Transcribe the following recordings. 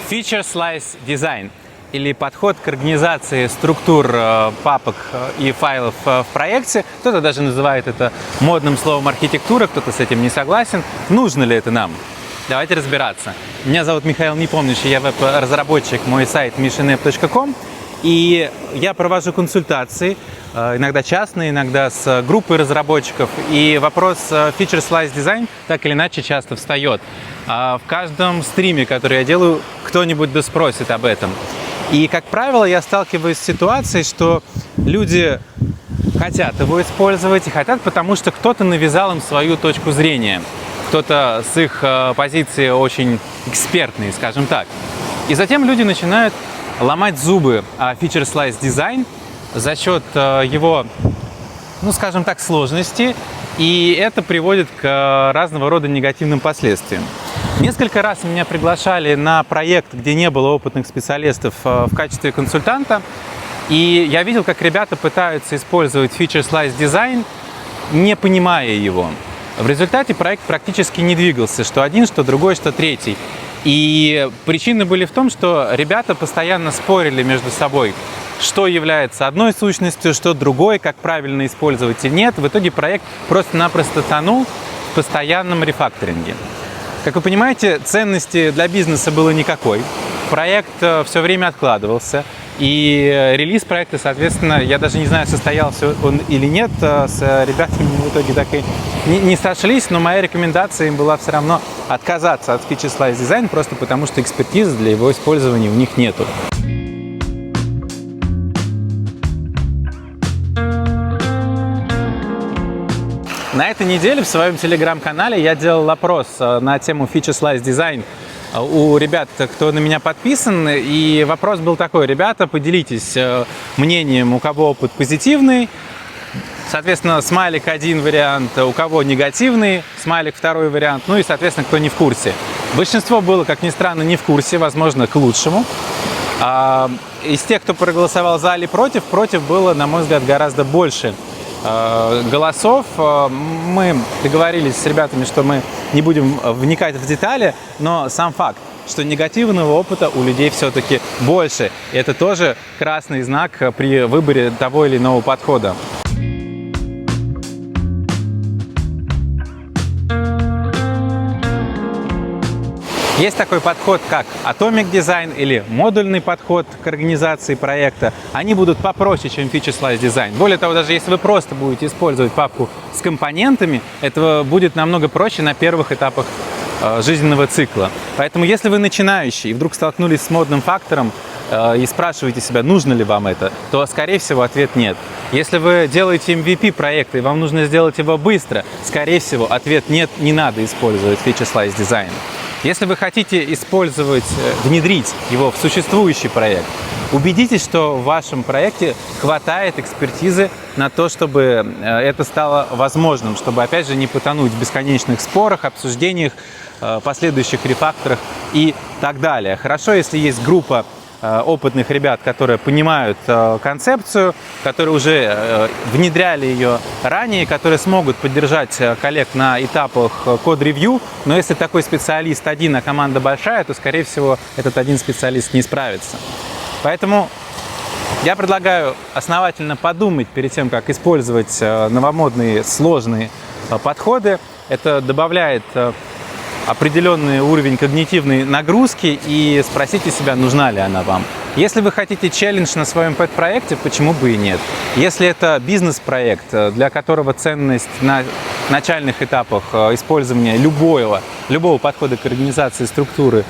Feature Slice Design или подход к организации структур папок и файлов в проекте. Кто-то даже называет это модным словом архитектура, кто-то с этим не согласен. Нужно ли это нам? Давайте разбираться. Меня зовут Михаил Непомнящий, я веб-разработчик, мой сайт missionapp.com. И я провожу консультации, иногда частные, иногда с группой разработчиков. И вопрос Feature Slice Design так или иначе часто встает. В каждом стриме, который я делаю, кто-нибудь да спросит об этом. И, как правило, я сталкиваюсь с ситуацией, что люди хотят его использовать и хотят, потому что кто-то навязал им свою точку зрения. Кто-то с их позиции очень экспертный, скажем так. И затем люди начинают ломать зубы о Feature Slice Design за счет его, скажем так, сложности, и это приводит к разного рода негативным последствиям. Несколько раз меня приглашали на проект, где не было опытных специалистов, в качестве консультанта, и я видел, как ребята пытаются использовать Feature Slice Design, не понимая его. В результате проект практически не двигался, что один, что другой, что третий. И причины были в том, что ребята постоянно спорили между собой, что является одной сущностью, что другой, как правильно использовать и нет. В итоге проект просто-напросто тонул в постоянном рефакторинге. Как вы понимаете, ценности для бизнеса было никакой. Проект все время откладывался. И релиз проекта, соответственно, я даже не знаю, состоялся он или нет, с ребятами в итоге так и не сошлись, но моя рекомендация им была все равно отказаться от Feature Slice Design, просто потому что экспертизы для его использования у них нету. На этой неделе в своем телеграм-канале я делал опрос на тему Feature Slice Design у ребят, кто на меня подписан, и вопрос был такой: ребята, поделитесь мнением, у кого опыт позитивный, соответственно, смайлик один вариант, у кого негативный, смайлик второй вариант, и, соответственно, кто не в курсе. Большинство было, как ни странно, не в курсе, возможно, к лучшему. Из тех, кто проголосовал за или против было, на мой взгляд, гораздо больше голосов. Мы договорились с ребятами, что мы не будем вникать в детали, но сам факт, что негативного опыта у людей все-таки больше. И это тоже красный знак при выборе того или иного подхода. Есть такой подход, как Atomic Design или модульный подход к организации проекта. Они будут попроще, чем Feature Slice Design. Более того, даже если вы просто будете использовать папку с компонентами, это будет намного проще на первых этапах жизненного цикла. Поэтому, если вы начинающий и вдруг столкнулись с модным фактором и спрашиваете себя, нужно ли вам это, то, скорее всего, ответ нет. Если вы делаете MVP проекта и вам нужно сделать его быстро, скорее всего, ответ нет, не надо использовать Feature Slice Design. Если вы хотите внедрить его в существующий проект, убедитесь, что в вашем проекте хватает экспертизы на то, чтобы это стало возможным, чтобы, опять же, не потонуть в бесконечных спорах, обсуждениях, последующих рефакторах и так далее. Хорошо, если есть группа опытных ребят, которые понимают концепцию, которые уже внедряли ее ранее, которые смогут поддержать коллег на этапах код-ревью. Но если такой специалист один, а команда большая, то, скорее всего, этот один специалист не справится. Поэтому я предлагаю основательно подумать перед тем, как использовать новомодные сложные подходы. Это добавляет определенный уровень когнитивной нагрузки, и спросите себя, нужна ли она вам. Если вы хотите челлендж на своем пэт-проекте, почему бы и нет? Если это бизнес-проект, для которого ценность на начальных этапах использования любого подхода к организации структуры,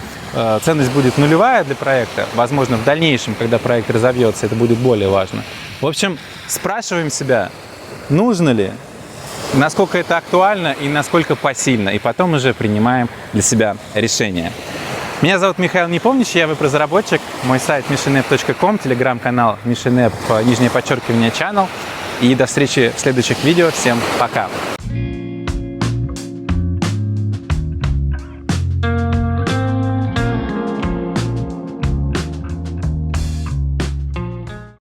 ценность будет нулевая для проекта, возможно, в дальнейшем, когда проект разовьется, это будет более важно. В общем, спрашиваем себя, нужно ли, насколько это актуально и насколько посильно, и потом уже принимаем для себя решение. Меня зовут Михаил Непомнящий, я веб-разработчик, мой сайт missionapp.com, телеграм-канал missionapp, _channel, и до встречи в следующих видео. Всем пока!